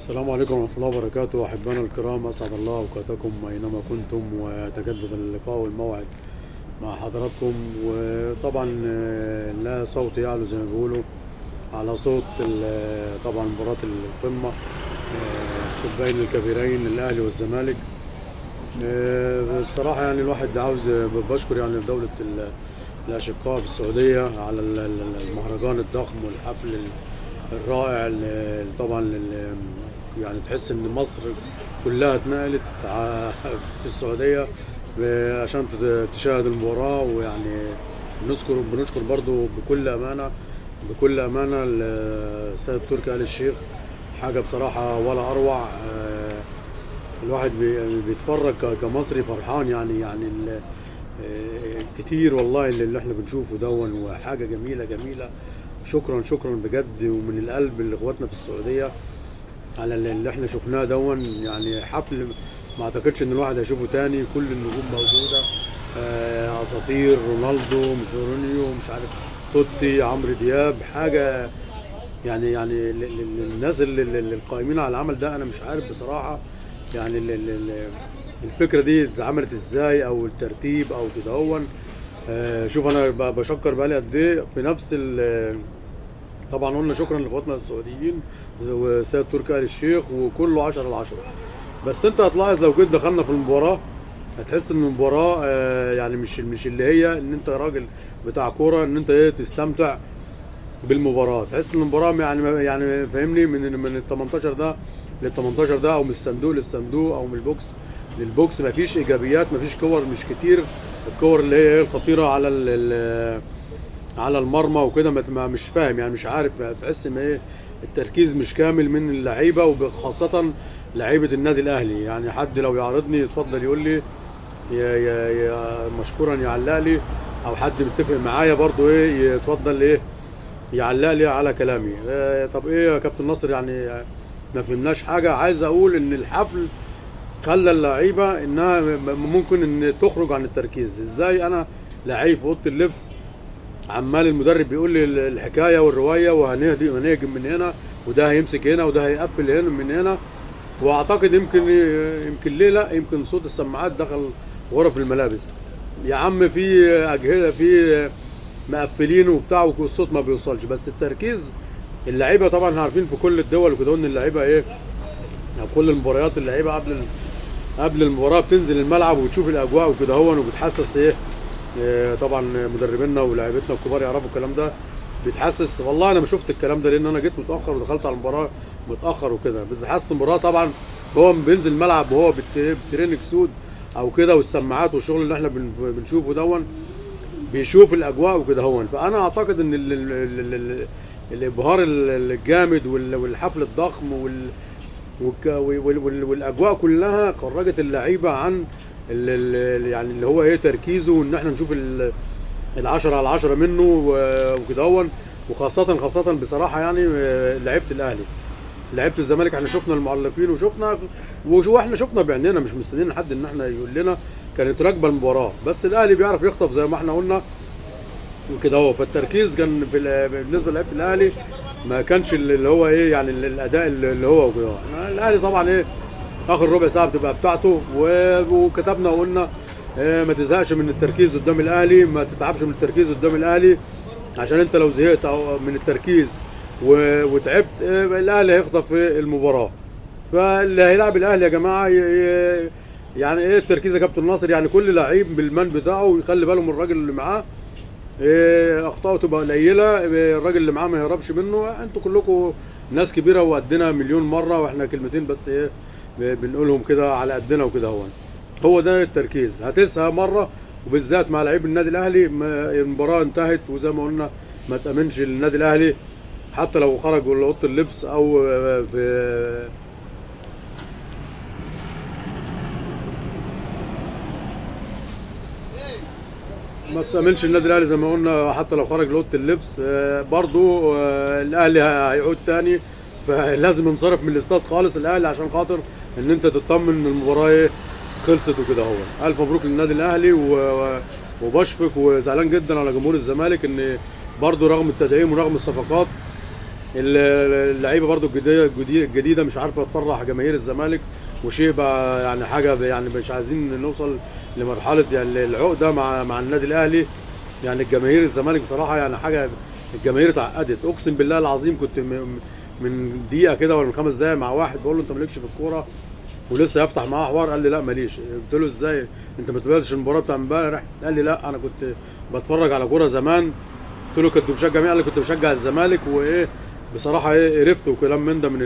السلام عليكم ورحمة الله وبركاته. أحبائنا الكرام، أسعد الله أوقاتكم أينما كنتم، ويتجدد اللقاء والموعد مع حضراتكم. وطبعا لا صوت يعلو زي ما بيقولوا على صوت طبعا مباراة القمة بين الكبيرين الأهلي والزمالك. بصراحة يعني الواحد عاوز بشكر يعني دولة الأشقاء في السعودية على المهرجان الضخم والحفل الرائع طبعا يعني تحس ان مصر كلها اتنقلت في السعودية عشان تشاهد المباراة. ويعني بنشكر برضو بكل أمانة السيد تركي آل الشيخ. حاجة بصراحة ولا أروع. الواحد بيتفرج كمصري فرحان يعني كتير والله اللي احنا بنشوفه دون، وحاجة جميلة جميلة. شكرا بجد ومن القلب لاخواتنا في السعودية على اللي احنا شفناه دون. يعني حفل ما اعتقدش ان الواحد هيشوفه تاني. كل النجوم موجودة، اساطير، رونالدو، مشورينيو، مش عارف، توتي، عمرو دياب. حاجة يعني الناس اللي القائمين على العمل ده، انا مش عارف بصراحة يعني الفكرة دي اتعملت ازاي، او الترتيب او كده هون. شوف انا بشكر بقالي قد ايه في نفس طبعا قلنا شكرا لاخواتنا السعوديين وسيد تركي آل الشيخ، وكله 10/10. بس انت هتلاحظ لو كنت دخلنا في المباراة هتحس ان المباراة يعني مش اللي هي ان انت راجل بتاع كورة ان انت تستمتع بالمباراة. تحس ان المباراة يعني فاهمني، من ال 18 ده لل 18 ده، او من الصندوق للصندوق، او من البوكس للبوكس. مفيش ايجابيات، مفيش كور مش كتير. الكور اللي هي الخطيرة على المرمى وكده مش فاهم يعني، مش عارف. تحس ان ايه، التركيز مش كامل من اللعيبه، وخاصه لعيبه النادي الاهلي. يعني حد لو يعرضني يتفضل يقول لي يا مشكورا يعلق لي، او حد متفق معايا برضو ايه يتفضل ايه يعلق لي على كلامي. طب ايه يا كابتن ناصر، يعني ما فهمناش حاجه. عايز اقول ان الحفل خلى اللعيبه انها ممكن ان تخرج عن التركيز. ازاي انا لعيب في اوضه اللبس عمال المدرب بيقول لي الحكايه والروايه، وهنهجم من هنا، وده هيمسك هنا، وده هيقفل هنا من هنا. واعتقد يمكن ليه لا، يمكن صوت السماعات دخل غرف الملابس. يا عم في اجهزه، في مقفلين وبتاع، والصوت ما بيوصلش. بس التركيز اللعيبه طبعا عارفين في كل الدول وكده ان اللعيبه ايه، او كل المباريات اللعيبه قبل المباراه بتنزل الملعب وتشوف الاجواء وكده هون، وبتحسس ايه. طبعا مدربينا ولاعيبتنا الكبار يعرفوا الكلام ده. بيتحسس والله. انا ما شفت الكلام ده لان انا جيت متاخر ودخلت على المباراه متاخر وكده. بتحسس المباراه طبعا هو بينزل الملعب وهو بترينك سود او كده، والسماعات والشغل اللي احنا بنشوفه دون، بيشوف الاجواء وكده هون. فانا اعتقد ان الابهار الجامد والحفل الضخم والاجواء كلها خرجت اللعيبه عن يعني اللي هو ايه تركيزه، وان احنا نشوف ال10/10 منه وكده هون. وخاصة بصراحة يعني لعيبة الأهلي، لعيبة الزمالك احنا شفنا المعلقين واحنا شفنا بعيننا، مش مستنيين حد ان احنا يقول لنا. كانت راكبة المباراة، بس الأهلي بيعرف يخطف زي ما احنا قلنا وكده هو. فالتركيز كان بالنسبة للعيبة الأهلي ما كانش اللي هو ايه يعني الأداء اللي هو وكده. الأهلي طبعا ايه، اخر ربع ساعه بتبقى بتاعته، وكتبنا وقلنا ما تزهقش من التركيز قدام الاهلي، ما تتعبش من التركيز قدام الاهلي، عشان انت لو زهقت او من التركيز وتعبت الاهلي هيخطف في المباراه. فاللي هيلعب الاهلي يا جماعه يعني ايه التركيز يا كابتن ناصر، يعني كل لعيب بالمان بتاعه يخلي باله من الراجل اللي معاه. اخطائه تبقى قليله، الراجل اللي معاه ما يهربش منه. انتوا كلكم ناس كبيره وقدنا مليون مره، واحنا كلمتين بس ايه بنقولهم كده على قدنا وكده. هو ده التركيز. هتسهى مره، وبالذات مع لعيب النادي الاهلي. المباراه انتهت، وزي ما قلنا ما تامنش النادي الاهلي حتى لو خرج ولا اوضه اللبس، او في ما تأمنش النادي الاهلي زي ما قلنا حتى لو خرج لأوضة اللبس. برضو الاهلي هيعود تاني، فلازم ينصرف من الاستاد خالص الاهلي عشان خاطر ان انت تطمن ان المباراه خلصت وكده. هو الف مبروك للنادي الاهلي، وبشفق وزعلان جدا على جمهور الزمالك ان برضو رغم التدعيم ورغم الصفقات اللعيبه برضو الجديده مش عارفه تفرح جماهير الزمالك، وشيء بقى يعني حاجه يعني مش عايزين نوصل لمرحله يعني العقده مع النادي الاهلي. يعني الجماهير الزمالك بصراحه يعني حاجه، الجماهير اتعقدت اقسم بالله العظيم. كنت من دقيقه كده ولا من 5 دقايق مع واحد بقول له انت مالكش في الكوره ولسه هفتح معاه حوار، قال لي لا ماليش. قلت له ازاي انت ما تابعتش المباراه بتاع امبارح؟ قال لي لا انا كنت بتفرج على كوره زمان. قلت له كنت بشجع مين؟ قال لي كنت بشجع الزمالك، وايه بصراحه ايه قرفت وكلام من ده من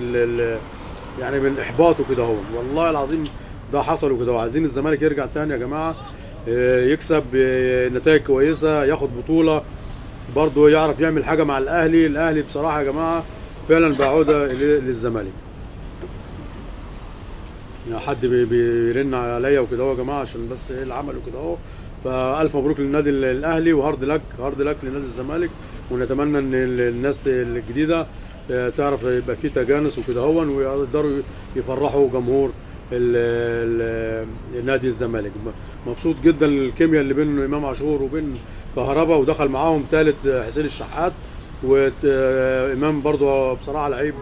يعني من الاحباط وكده اهو. والله العظيم ده حصل وكده اهو. عايزين الزمالك يرجع تاني يا جماعه، يكسب نتائج كويسه، ياخد بطوله، برضه يعرف يعمل حاجه مع الاهلي. الاهلي بصراحه يا جماعه فعلا بعوده للزمالك. يعني حد بيرن عليا وكده اهو يا جماعه عشان بس ايه العمل وكده اهو. فالف مبروك للنادي الاهلي، وهارد لك هارد لك لنادي الزمالك. ونتمنى ان الناس الجديده تعرف يبقى في تجانس وكده اهو، ويقدروا يفرحوا جمهور نادي الزمالك. مبسوط جدا الكيمياء اللي بين امام عاشور وبين كهربا، ودخل معاهم ثالث حسين الشحات. وامام برضه بصراحه لعيب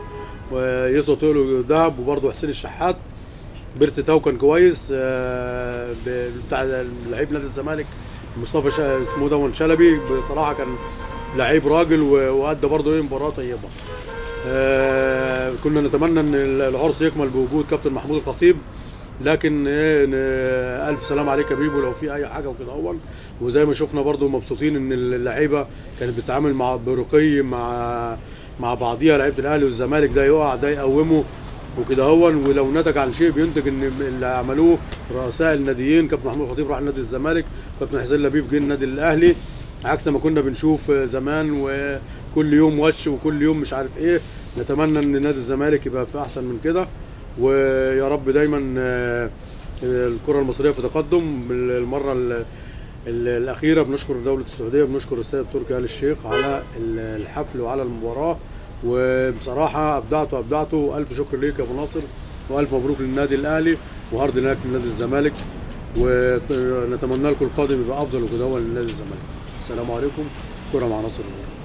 ويسوى طوله ذهب، وبرضه حسين الشحات بيرسي تاو كان كويس. بتاع لعيب نادي الزمالك مصطفى اسمه ده شلبي بصراحه كان لعيب راجل، وادى برضه ايه مباراه طيبه. كنا نتمنى ان العرس يكمل بوجود كابتن محمود الخطيب، لكن ايه الف سلام عليك يا بيبو لو في اي حاجه وكده اهون. وزي ما شفنا برضو مبسوطين ان اللعيبه كانت بتتعامل مع برقي مع بعضيها، لعيبه الاهلي والزمالك، ده يقع ده يقومه وكده هون. ولو نتج عن شيء بينتج ان اللي عملوه رؤساء الناديين، كابتن محمود الخطيب راح نادي الزمالك، كابتن حسين لبيب جه النادي الاهلي، عكس ما كنا بنشوف زمان وكل يوم وش وكل يوم مش عارف ايه. نتمنى ان نادي الزمالك يبقى في احسن من كده، ويا رب دايما الكرة المصرية في تقدم. المرة الأخيرة بنشكر دولة السعودية، بنشكر السيد تركي آل الشيخ على الحفل وعلى المباراة، وبصراحة أبدعتوا. ألف شكر ليك يا أبو ناصر، وألف مبروك للنادي الأهلي، وهارد لك لنادي الزمالك، ونتمنى لكم القادم يبقى أفضل وكده هو لنادي الزمالك. السلام عليكم. كرة مع ناصر.